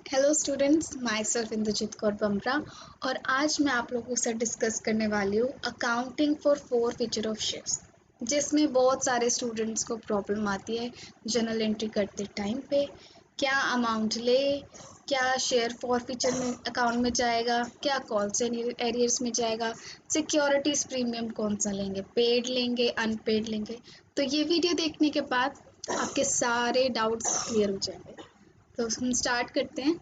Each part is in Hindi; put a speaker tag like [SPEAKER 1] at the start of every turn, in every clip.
[SPEAKER 1] Hello students, myself Inderjeet Kaur Bamra. और आज मैं आप लोगों से डिस्कस करने वाली हूँ accounting for four feature of shares, जिसमें बहुत सारे स्टूडेंट्स को प्रॉब्लम आती है जर्नल एंट्री करते टाइम पे। क्या अमाउंट ले, क्या शेयर फॉर फीचर में अकाउंट में जाएगा, क्या कॉल्स एंड एरियर्स में जाएगा, सिक्योरिटीज प्रीमियम कौन सा लेंगे, पेड लेंगे अनपेड लेंगे। तो ये वीडियो देखने के बाद आपके सारे डाउट्स क्लियर हो जाएंगे। तो हम स्टार्ट करते हैं।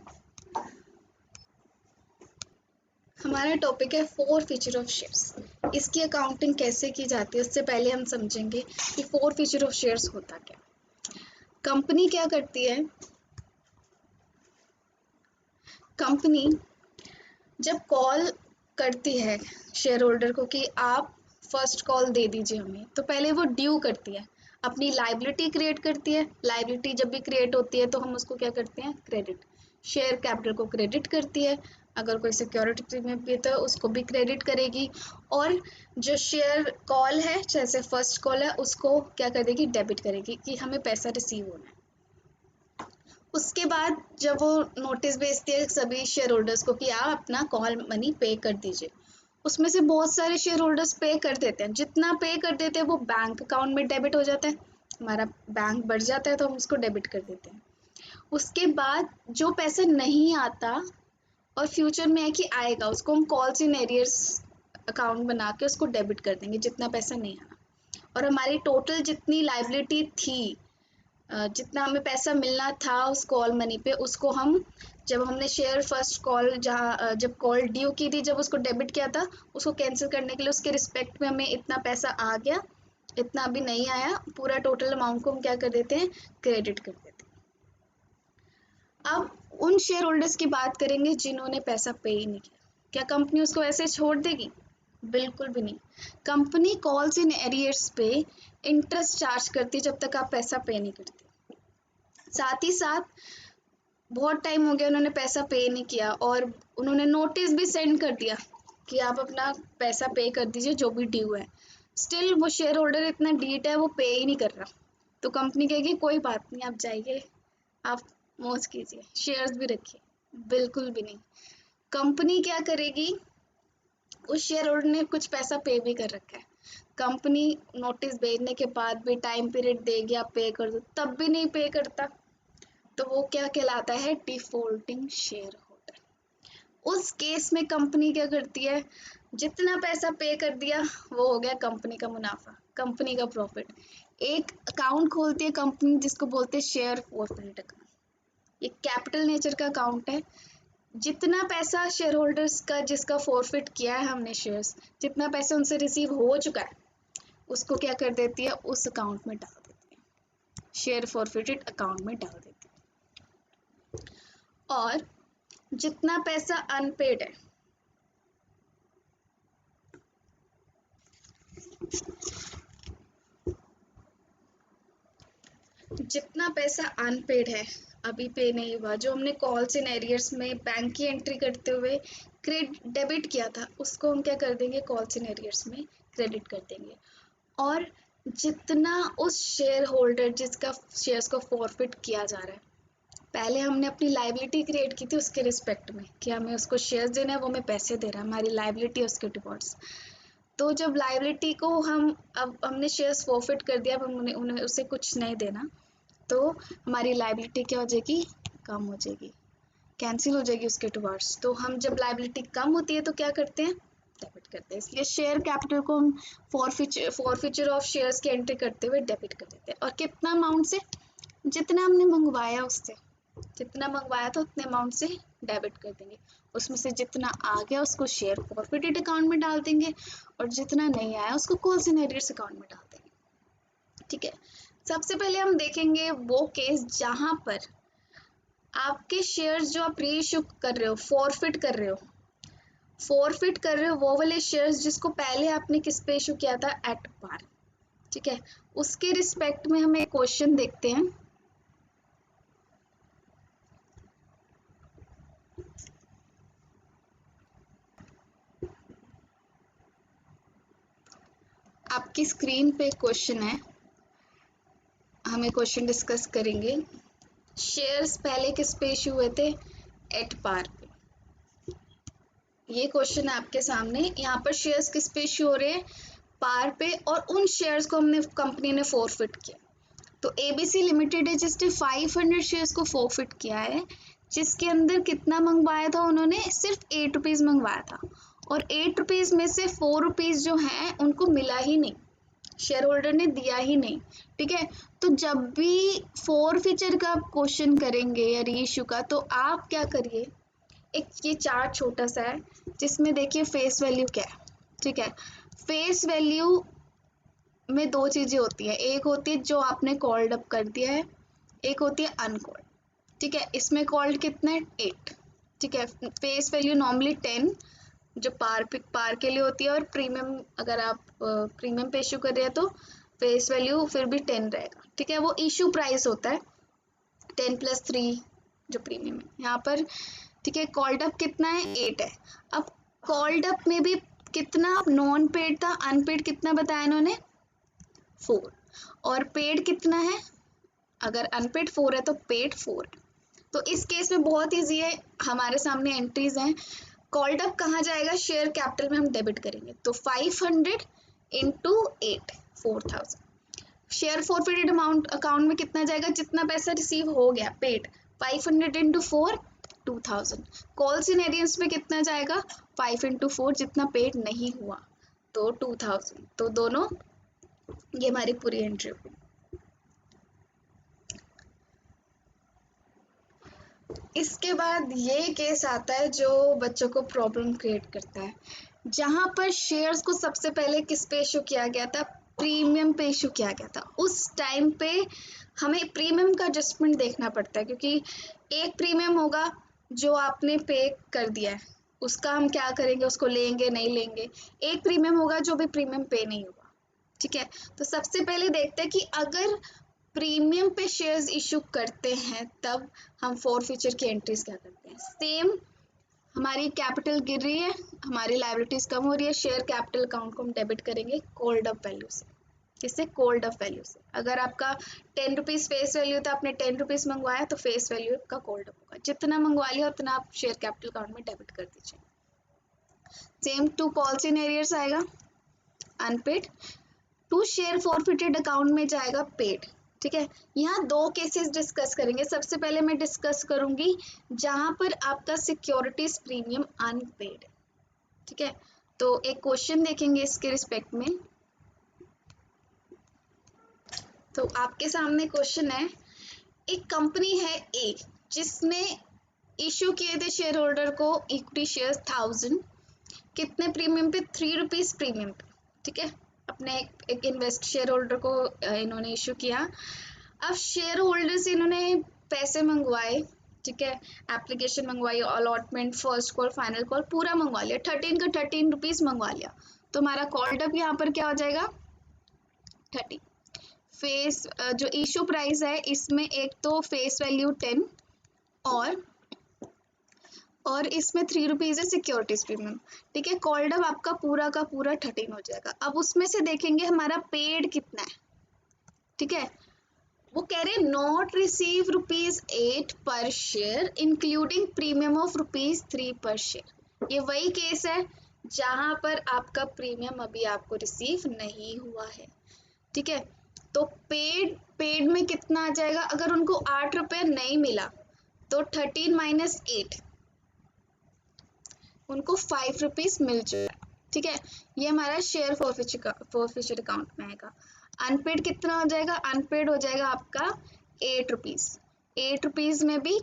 [SPEAKER 1] हमारा टॉपिक है फोर फीचर ऑफ शेयर्स। इसकी अकाउंटिंग कैसे की जाती है उससे पहले हम समझेंगे कि फोर फीचर ऑफ शेयर्स होता क्या। कंपनी क्या करती है, कंपनी जब कॉल करती है शेयर होल्डर को कि आप फर्स्ट कॉल दे दीजिए हमें, तो पहले वो ड्यू करती है, अपनी लाइबिलिटी क्रिएट करती है। लाइबिलिटी जब भी क्रिएट होती है तो हम उसको क्या करते हैं, क्रेडिट, शेयर कैपिटल को क्रेडिट करती है। अगर कोई सिक्योरिटी में भी तो उसको भी क्रेडिट करेगी। और जो शेयर कॉल है, जैसे फर्स्ट कॉल है, उसको क्या कर देगी, डेबिट करेगी कि हमें पैसा रिसीव होना है। उसके बाद जब वो नोटिस भेजती है सभी शेयर होल्डर्स को कि आप अपना कॉल मनी पे कर दीजिए, उसमें से बहुत सारे शेयर होल्डर्स पे कर देते हैं। जितना पे कर देते हैं वो बैंक अकाउंट में डेबिट हो जाता है, हमारा बैंक बढ़ जाता है तो हम उसको डेबिट कर देते हैं। उसके बाद जो पैसा नहीं आता और फ्यूचर में है कि आएगा, उसको हम कॉल्स इन एरियर्स अकाउंट बना के उसको डेबिट कर देंगे, जितना पैसा नहीं आना। और हमारी टोटल जितनी लाइबिलिटी थी, जितना हमें पैसा मिलना था उस कॉल मनी पे, उसको हम जब हमने शेयर फर्स्ट कॉल जब कॉल ड्यू की थी, जब उसको डेबिट किया था, उसको कैंसिल करने के लिए उसके रिस्पेक्ट में हमें इतना पैसा आ गया, इतना अभी नहीं आया, पूरा टोटल अमाउंट को हम क्या कर देते हैं, क्रेडिट कर देते हैं। अब उन शेयर होल्डर्स की बात करेंगे जिन्होंने पैसा पे ही नहीं किया। क्या कंपनी उसको ऐसे छोड़ देगी? बिल्कुल भी नहीं। कंपनी कॉल्स इन एरियर्स पे इंटरेस्ट चार्ज करती है जब तक आप पैसा पे नहीं करते। साथ ही साथ बहुत टाइम हो गया उन्होंने पैसा पे नहीं किया और उन्होंने नोटिस भी सेंड कर दिया कि आप अपना पैसा पे कर दीजिए जो भी ड्यू है, स्टिल वो शेयर होल्डर इतना डीट है, वो पे ही नहीं कर रहा, तो कंपनी कहेगी कोई बात नहीं, आप जाइए, आप मौज कीजिए, शेयर्स भी रखिए। बिल्कुल भी नहीं। कंपनी क्या करेगी, उस शेयर होल्डर ने कुछ पैसा पे भी कर रखा है, कंपनी नोटिस भेजने के बाद भी टाइम पीरियड देगी आप पे कर दो, तब भी नहीं पे करता, तो वो क्या कहलाता है, डिफॉल्टिंग शेयर होल्डर। उस केस में कंपनी क्या करती है, जितना पैसा पे कर दिया वो हो गया कंपनी का मुनाफा, कंपनी का प्रॉफिट। एक अकाउंट खोलती है कंपनी जिसको बोलते हैं शेयर फॉरफिट अकाउंट। ये कैपिटल नेचर का अकाउंट है। जितना पैसा शेयर होल्डर्स का जिसका फॉरफिट किया है हमने शेयर्स, जितना पैसा उनसे रिसीव हो चुका है, उसको क्या कर देती है, उस अकाउंट में डाल देती है, शेयर फॉरफिटेड अकाउंट में डाल देती है। और जितना पैसा अनपेड है, जितना पैसा अनपेड है, अभी पे नहीं हुआ, जो हमने कॉल्स इन एरियर्स में बैंक की एंट्री करते हुए क्रेडिट डेबिट किया था, उसको हम क्या कर देंगे, कॉल्स इन एरियर्स में क्रेडिट कर देंगे। और जितना उस शेयर होल्डर जिसका शेयर्स को फॉरफिट किया जा रहा है, पहले हमने अपनी लाइबिलिटी क्रिएट की थी उसके रिस्पेक्ट में कि हमें उसको शेयर्स देना है, वो हमें पैसे दे रहा है, हमारी लाइबिलिटी है उसके टुवर्ड्स। तो जब लाइबिलिटी को हम, अब हमने शेयर्स फॉरफिट कर दिया, अब हम उन्हें उन्हें उसे कुछ नहीं देना, तो हमारी लाइबिलिटी क्या हो जाएगी, कम हो जाएगी, कैंसिल हो जाएगी उसके टुवर्ड्स। तो हम जब लाइबिलिटी कम होती है तो क्या करते हैं, डेबिट करते हैं। इसलिए शेयर कैपिटल को हम फॉरफीचर ऑफ शेयर्स की एंट्री करते हुए डेबिट कर देते हैं। और कितना अमाउंट से, जितना हमने मंगवाया उससे, जितना मंगवाया था उतने अमाउंट से डेबिट कर देंगे। उसमें से जितना आ गया उसको शेयर फॉरफिटेड अकाउंट में डाल देंगे, और जितना नहीं आया उसको कॉल्स इन एरियर्स अकाउंट में डाल देंगे। ठीक है। सबसे पहले हम देखेंगे वो केस जहां पर आपके शेयर्स जो आप री इशू कर रहे हो, फॉरफिट कर रहे हो, फॉरफिट कर रहे हो वो वाले शेयर्स जिसको पहले आपने किस पे इशू किया था, एट पार। ठीक है। उसके रिस्पेक्ट में हम एक क्वेश्चन देखते हैं। आपकी स्क्रीन पे क्वेश्चन है, हम एक क्वेश्चन डिस्कस करेंगे। शेयर्स पहले किस पे इशू हुए थे, एट पार पे। ये क्वेश्चन है आपके सामने। यहाँ पर शेयर्स किस पे इशू हो रहे हैं? पार पे, और उन शेयर्स को कंपनी ने फोरफिट किया। तो एबीसी लिमिटेड है जिसने 500 शेयर्स को फोरफिट किया है, जिसके अंदर कितना मंगवाया था उन्होंने? सिर्फ 8 रुपीज़ मंगवाया था, और 8 रुपीज़ में से 4 रुपीज़ जो हैं उनको मिला ही नहीं, शेयर होल्डर ने दिया ही नहीं। ठीक है, तो जब भी फोरफिचर का क्वेश्चन करेंगे या रीइश्यू का, तो आप क्या करिए, एक ये चार्ट छोटा सा है जिसमें देखिए फेस वैल्यू क्या है। ठीक है, फेस वैल्यू में दो चीजें होती है, एक होती है जो आपने कॉल्ड अप कर दिया है, एक होती है अनकॉल्ड। ठीक है, इसमें कॉल्ड कितना है? 8। ठीक है, फेस वैल्यू नॉर्मली 10 जो पार के लिए होती है, और प्रीमियम अगर आप प्रीमियम पे इशू कर रहे हैं तो फेस वैल्यू फिर भी 10 रहेगा। ठीक है, वो इशू प्राइस होता है 10 + 3 जो प्रीमियम है यहाँ पर। ठीक है, कॉल्ड अप कितना है? 8 है। अब कॉल्ड अप में भी कितना नॉन पेड था, अनपेड कितना बताया इन्होंने? 4। और पेड कितना है? अगर अनपेड 4 है तो पेड 4 है। तो इस केस में बहुत ईजी है, हमारे सामने एंट्रीज हैं। कॉल्ड अप कहाँ जाएगा? शेयर कैपिटल में हम डेबिट करेंगे, तो 500 into 8 4000। Share forfeited amount account में कितना जाएगा? जितना पैसा रिसीव हो गया paid, 500 into 4 2000। Calls in Aryans में कितना जाएगा? 5 इंटू 4 जितना पेड नहीं हुआ, तो 2000। तो दोनों, ये हमारी पूरी एंट्री होगी। इसके बाद ये केस आता है जो बच्चों को प्रॉब्लम क्रिएट करता है, जहां पर शेयर्स को सबसे पहले किस पे इशू किया गया था? प्रीमियम पे इशू किया गया था। उस टाइम पे हमें प्रीमियम का एडजस्टमेंट देखना पड़ता है, क्योंकि एक प्रीमियम होगा जो आपने पे कर दिया है, उसका हम क्या करेंगे? उसको लेंगे नहीं लेंगे। एक प्रीमियम होगा जो भी प्रीमियम पे नहीं हुआ। ठीक है, तो सबसे पहले देखते हैं कि अगर प्रीमियम पे शेयर्स इशू करते हैं तब हम फोरफिचर की एंट्रीज क्या करते हैं। सेम, हमारी कैपिटल गिर रही है, हमारी लायबिलिटीज कम हो रही है, शेयर कैपिटल अकाउंट को हम डेबिट करेंगे कॉल्ड अप वैल्यू से। किससे? कॉल्ड अप वैल्यू से। अगर आपका 10 रुपीज़ फेस वैल्यू था, आपने 10 रुपीज़ मंगवाया, तो फेस वैल्यू का कॉल्ड अप होगा, जितना मंगवा लिया उतना आप शेयर कैपिटल अकाउंट में डेबिट कर दीजिए। Same to calls in arrears आएगा unpaid, to share forfeited account में जाएगा पेड। ठीक है, यहाँ दो केसेस डिस्कस करेंगे। सबसे पहले मैं डिस्कस करूंगी जहां पर आपका सिक्योरिटीज प्रीमियम अनपेड है। ठीक है, तो एक क्वेश्चन देखेंगे इसके रिस्पेक्ट में। तो आपके सामने क्वेश्चन है, एक कंपनी है ए जिसने इशू किए थे शेयर होल्डर को इक्विटी शेयर 1000, कितने प्रीमियम पे? 3 रुपीज़ प्रीमियम पे। ठीक है, अपने एक इन्वेस्ट शेयर होल्डर को इन्होंने इशू किया। अब शेयर होल्डर से इन्होंने पैसे मंगवाए। ठीक है, एप्लीकेशन मंगवाई, allotment, first call, final call पूरा मंगवा लिया, 13 का 13 रुपीज़ मंगवा लिया। तो हमारा कॉल्ड अप यहाँ पर क्या हो जाएगा? 30। फेस जो इशू प्राइस है इसमें एक तो फेस वैल्यू 10 और इसमें 3 रुपीज़ है सिक्योरिटीज प्रीमियम। ठीक है, कॉल्ड अप आपका पूरा का पूरा 13 हो जाएगा। अब उसमें से देखेंगे हमारा पेड कितना है। ठीक है, वो कह रहे हैं नॉट रिसीव ₹8 पर शेयर इंक्लूडिंग प्रीमियम ऑफ ₹3 पर शेयर। ये वही केस है जहां पर आपका प्रीमियम अभी आपको रिसीव नहीं हुआ है। ठीक है, तो पेड में कितना आ जाएगा? अगर उनको 8 रुपये नहीं मिला तो 13 माइनस 8, उनको 5 रुपीज़ मिल जाएगा। ठीक है, ये हमारा शेयर फॉरफिचर अकाउंट में आएगा। अनपेड कितना हो जाएगा? अनपेड हो जाएगा आपका 8 रुपीज़। 8 रुपीज़ में भी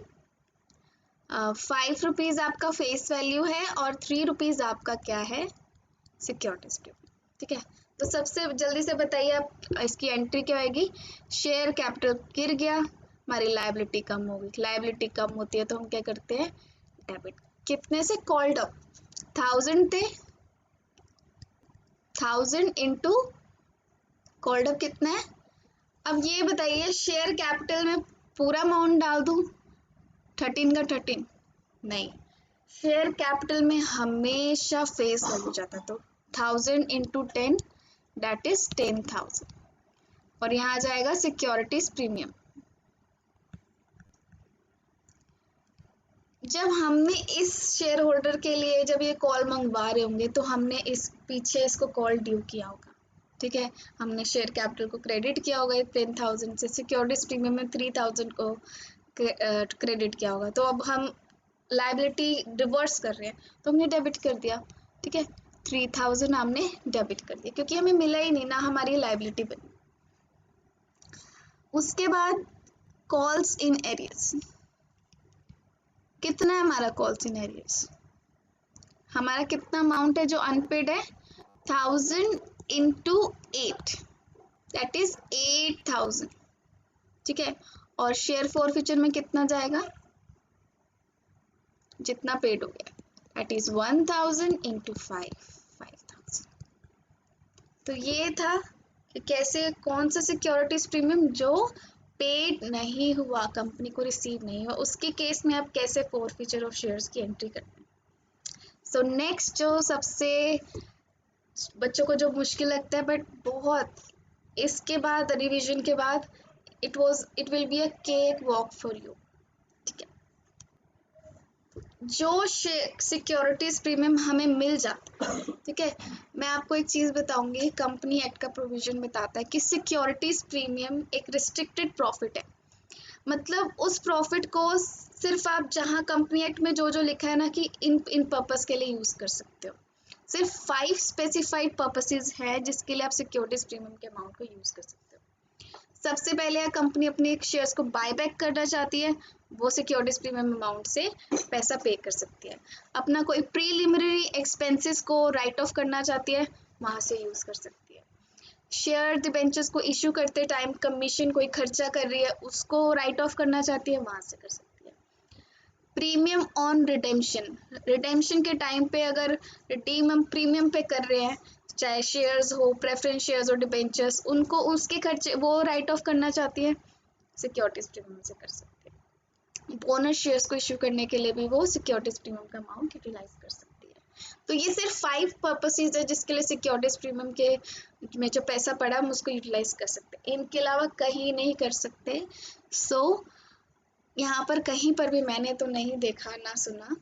[SPEAKER 1] 5 रुपीज़ आपका फेस वैल्यू है और 3 रुपीज़ आपका क्या है? Securities premium. ठीक है, तो सबसे जल्दी से बताइए आप इसकी एंट्री क्या आएगी? शेयर कैपिटल गिर गया, हमारी लायबिलिटी कम होगी। लायबिलिटी कम होती है तो हम क्या करते हैं? डेबिट। कितने से कॉल्ड अप? 1000 थे, 1000 इंटू कॉल्ड अप कितना है? अब ये बताइए शेयर कैपिटल में पूरा अमाउंट डाल दूं 13 का 13? नहीं, शेयर कैपिटल में हमेशा फेस वैल्यू जाता, तो 1000 इंटू 10 दैट इज 10,000, और यहाँ आ जाएगा सिक्योरिटीज प्रीमियम। जब हमने इस शेयर होल्डर के लिए जब ये कॉल मंगवा रहे होंगे तो हमने इस पीछे इसको कॉल ड्यू किया होगा, ठीक है। हमने शेयर कैपिटल को क्रेडिट किया होगा 10,000 से, सिक्योरिटीज प्रीमियम में 3,000 को क्रेडिट किया होगा। तो अब हम लाइबिलिटी रिवर्स कर रहे हैं तो हमने डेबिट कर दिया, ठीक है। 3,000 हमने डेबिट कर दिया क्योंकि हमें मिला ही नहीं ना, हमारी लाइबिलिटी बनी। उसके बाद कॉल्स इन एरियर्स, कितना है हमारा कॉल्स इन एरियर्स, हमारा कितना अमाउंट है जो अनपेड है, 1000 इंटू 8, दैट इज 8,000, ठीक है। और शेयर फॉरफीचर में कितना जाएगा, जितना पेड हो गया, दैट इज 1000 इंटू 5,000। तो ये था कि कैसे कौन सा सिक्योरिटीज प्रीमियम जो पेड नहीं हुआ, कंपनी को रिसीव नहीं हुआ, उसके केस में आप कैसे फॉरफीचर ऑफ शेयर्स की एंट्री करते हैं। सो नेक्स्ट जो सबसे बच्चों को जो मुश्किल लगता है बट बहुत, इसके बाद रिवीजन के बाद it will be a cake walk for you, ठीक है। जो सिक्योरिटीज प्रीमियम हमें मिल जाता है, ठीक है। मैं आपको एक चीज बताऊंगी, कंपनी एक्ट का प्रोविजन बताता है कि सिक्योरिटीज प्रीमियम एक रिस्ट्रिक्टेड प्रॉफिट है। मतलब उस प्रॉफिट को सिर्फ आप जहां कंपनी एक्ट में जो जो लिखा है ना कि इन पर्पस के लिए यूज कर सकते हो, सिर्फ 5 स्पेसिफाइड पर्पसेस है जिसके लिए आप सिक्योरिटीज प्रीमियम के अमाउंट को यूज कर सकते हो। सबसे पहले कंपनी अपने शेयर्स को बाय बैक करना चाहती है, वो सिक्योरिटीज प्रीमियम अमाउंट से पैसा पे कर सकती है। अपना कोई प्रीलिमिनरी एक्सपेंसेस को राइट ऑफ करना चाहती है, वहां से यूज कर सकती है। शेयर डिबेंचर्स को इश्यू करते टाइम कमीशन कोई खर्चा कर रही है, उसको राइट ऑफ करना चाहती है, वहां से कर सकती है। प्रीमियम ऑन रिडेम्पशन, रिडेम्पशन के टाइम पे अगर रिडीम हम प्रीमियम पे कर रहे हैं, चाहे शेयर्स हो, प्रेफरेंस शेयर्स हो, डिबेंचर्स, उनको उसके खर्चे वो राइट ऑफ करना चाहती है, सिक्योरिटीज प्रीमियम से कर सकते हैं। बोनस शेयर्स को इश्यू करने के लिए भी वो सिक्योरिटीज प्रीमियम का अमाउंट यूटिलाइज कर सकती है। तो ये सिर्फ 5 पर्पसेस है जिसके लिए सिक्योरिटीज प्रीमियम के में जो पैसा पड़ा हम उसको यूटिलाइज कर सकते हैं, इनके अलावा कहीं नहीं कर सकते। सो यहाँ पर कहीं पर भी मैंने तो नहीं देखा ना सुना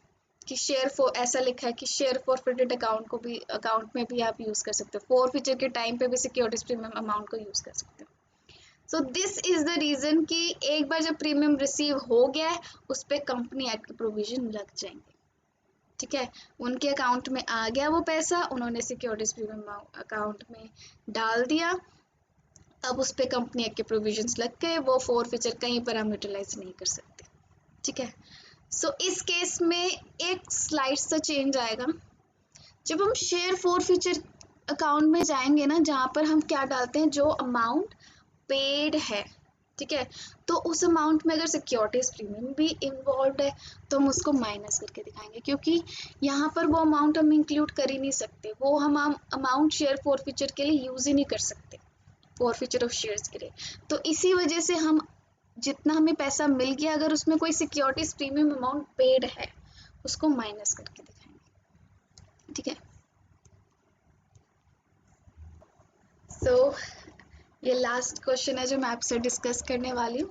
[SPEAKER 1] कि शेयर फॉर ऐसा लिखा है कि शेयर फॉरफिटेड अकाउंट को भी, अकाउंट में भी आप यूज कर सकते हो, फॉरफीचर के टाइम पे भी सिक्योरिटीज प्रीमियम अमाउंट को यूज कर सकते हो। So this is the reason कि एक बार जब प्रीमियम रिसीव हो गया है उस पर कंपनी एक्ट के प्रोविजन लग जाएंगे, ठीक है। उनके अकाउंट में आ गया वो पैसा, उन्होंने सिक्योरिटीज प्रीमियम अकाउंट में डाल दिया, अब उस पर कंपनी एक्ट के प्रोविजंस लग गए, वो फॉरफीचर कहीं पर हम यूटिलाइज नहीं कर सकते, ठीक है। सो इस केस में एक स्लाइड सा चेंज आएगा, जब हम शेयर फॉरफीचर अकाउंट में जाएंगे ना, जहाँ पर हम क्या डालते हैं, जो अमाउंट पेड है, ठीक है, तो उस अमाउंट में अगर सिक्योरिटीज प्रीमियम भी इन्वॉल्व है तो हम उसको माइनस करके दिखाएंगे, क्योंकि यहाँ पर वो अमाउंट हम इंक्लूड कर ही नहीं सकते, वो हम अमाउंट शेयर फॉरफीचर के लिए यूज ही नहीं कर सकते, फॉरफीचर ऑफ शेयर्स के लिए। तो इसी वजह से हम जितना हमें पैसा मिल गया अगर उसमें कोई सिक्योरिटीज प्रीमियम अमाउंट पेड है उसको माइनस करके दिखाएंगे, ठीक है। सो ये लास्ट क्वेश्चन है जो मैं आपसे डिस्कस करने वाली हूँ,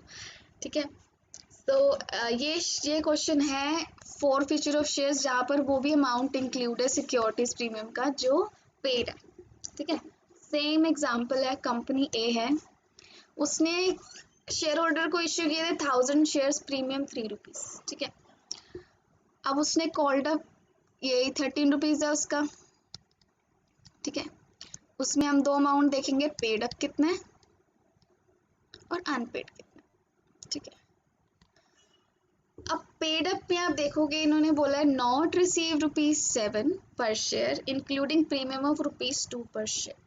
[SPEAKER 1] ठीक है। तो ये क्वेश्चन है फॉरफीचर ऑफ शेयर्स, जहाँ पर वो भी अमाउंट इंक्लूड है सिक्योरिटीज प्रीमियम का जो पेड है, ठीक है। सेम एग्जांपल है, कंपनी ए है, उसने शेयर होल्डर को इश्यू किए थे 1000 शेयर्स, प्रीमियम 3 रुपीज, ठीक है। अब उसने कॉल्ड अप, यही 13 रुपीज है उसका, ठीक है। उसमें हम दो अमाउंट देखेंगे, पेड अप कितना है और अनपेड कितना है, ठीक है। अब पेड अप में आप देखोगे इन्होंने बोला है नॉट रिसीव ₹7 पर शेयर इंक्लूडिंग प्रीमियम ऑफ ₹2 पर शेयर,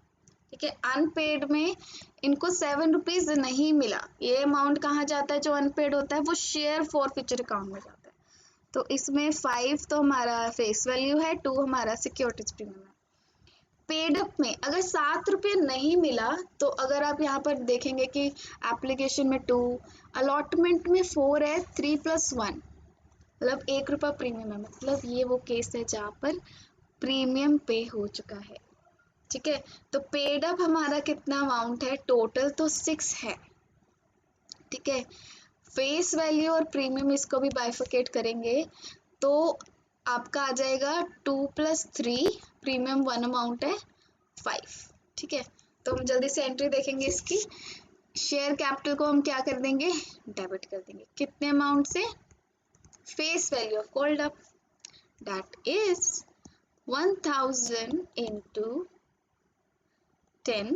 [SPEAKER 1] ठीक है। अनपेड में इनको 7 रुपीज नहीं मिला, ये अमाउंट कहाँ जाता है, जो अनपेड होता है वो शेयर फॉरफीचर अकाउंट में जाता है। तो इसमें 5 तो हमारा फेस वैल्यू है, 2 हमारा सिक्योरिटीज प्रीमियम है। पेड अप में अगर 7 रुपये नहीं मिला तो अगर आप यहाँ पर देखेंगे कि एप्लीकेशन में 2, अलॉटमेंट में 4 है, 3 + 1 मतलब ₹1 प्रीमियम है, मतलब ये वो केस है जहाँ पर प्रीमियम पे हो चुका है, ठीक है। तो पेड अप हमारा कितना अमाउंट है, टोटल तो 6 है, ठीक है। फेस वैल्यू और प्रीमियम इसको भी बाइफिकेट करेंगे तो आपका आ जाएगा 2 + 3, प्रीमियम 1 अमाउंट है 5। ठीक है, तो हम जल्दी से एंट्री देखेंगे इसकी। शेयर कैपिटल को हम क्या कर देंगे, डेबिट कर देंगे। कितने अमाउंट से, face value of gold up, that is 1000 into 10,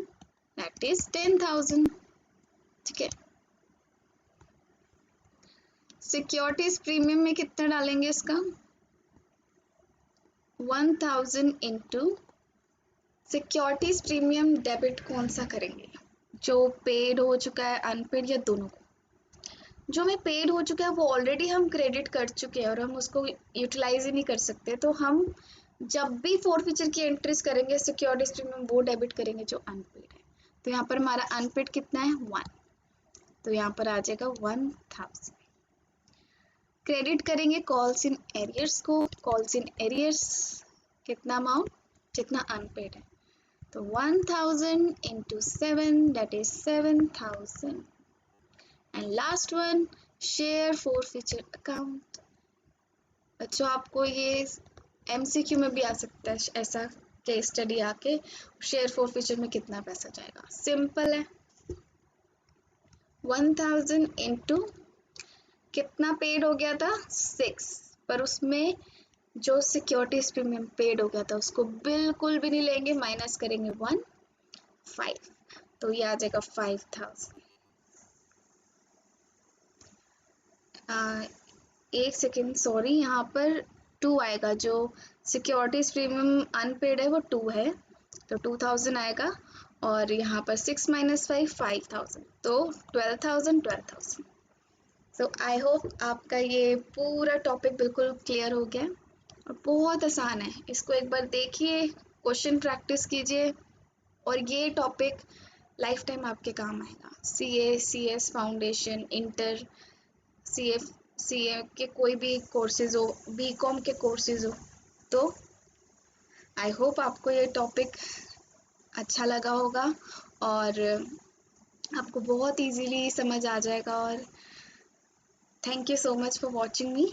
[SPEAKER 1] that is 10,000। ठीक है, सिक्योरिटीज प्रीमियम में कितना डालेंगे इसका, 1000 into सिक्योरिटीज प्रीमियम डेबिट कौन सा करेंगे, जो पेड हो चुका है, अनपेड, या दोनों को। जो हमें पेड हो चुका है वो ऑलरेडी हम क्रेडिट कर चुके हैं और हम उसको यूटिलाइज ही नहीं कर सकते, तो हम जब भी फोरफीचर की एंट्रीज करेंगे सिक्योरिटीज प्रीमियम वो डेबिट करेंगे जो अनपेड है। तो यहाँ पर हमारा अनपेड कितना है, 1, तो यहाँ पर आ जाएगा 1000। क्रेडिट करेंगे कॉल्स इन एरियर्स को, कॉल्स इन एरियर्स कितना अमाउंट, जितना अनपेड है, तो 1000 into 7, that is 7000। And last one, share forfeiture account. बच्चों आपको ये MCQ में भी आ सकता है ऐसा केस स्टडी आके, शेयर फॉरफीचर में कितना पैसा जाएगा। सिंपल है, 1000 into कितना पेड हो गया था, 6, पर उसमें जो सिक्योरिटीज प्रीमियम पेड हो गया था उसको बिल्कुल भी नहीं लेंगे, माइनस करेंगे 5, तो ये आ जाएगा 5000। एक सेकेंड, सॉरी, यहाँ पर 2 आएगा, जो सिक्योरिटीज प्रीमियम अनपेड है वो 2 है, तो 2000 आएगा, और यहाँ पर 6 - 5 5000, तो 12,000। सो आई होप आपका ये पूरा टॉपिक बिल्कुल क्लियर हो गया और बहुत आसान है। इसको एक बार देखिए, क्वेश्चन प्रैक्टिस कीजिए और ये टॉपिक लाइफ टाइम आपके काम आएगा। CA CS foundation, inter, CA के कोई भी कोर्सेज हो, BCom के कोर्सेज हो, तो आई होप आपको ये टॉपिक अच्छा लगा होगा और आपको बहुत इजीली समझ आ जाएगा। और thank you so much for watching me.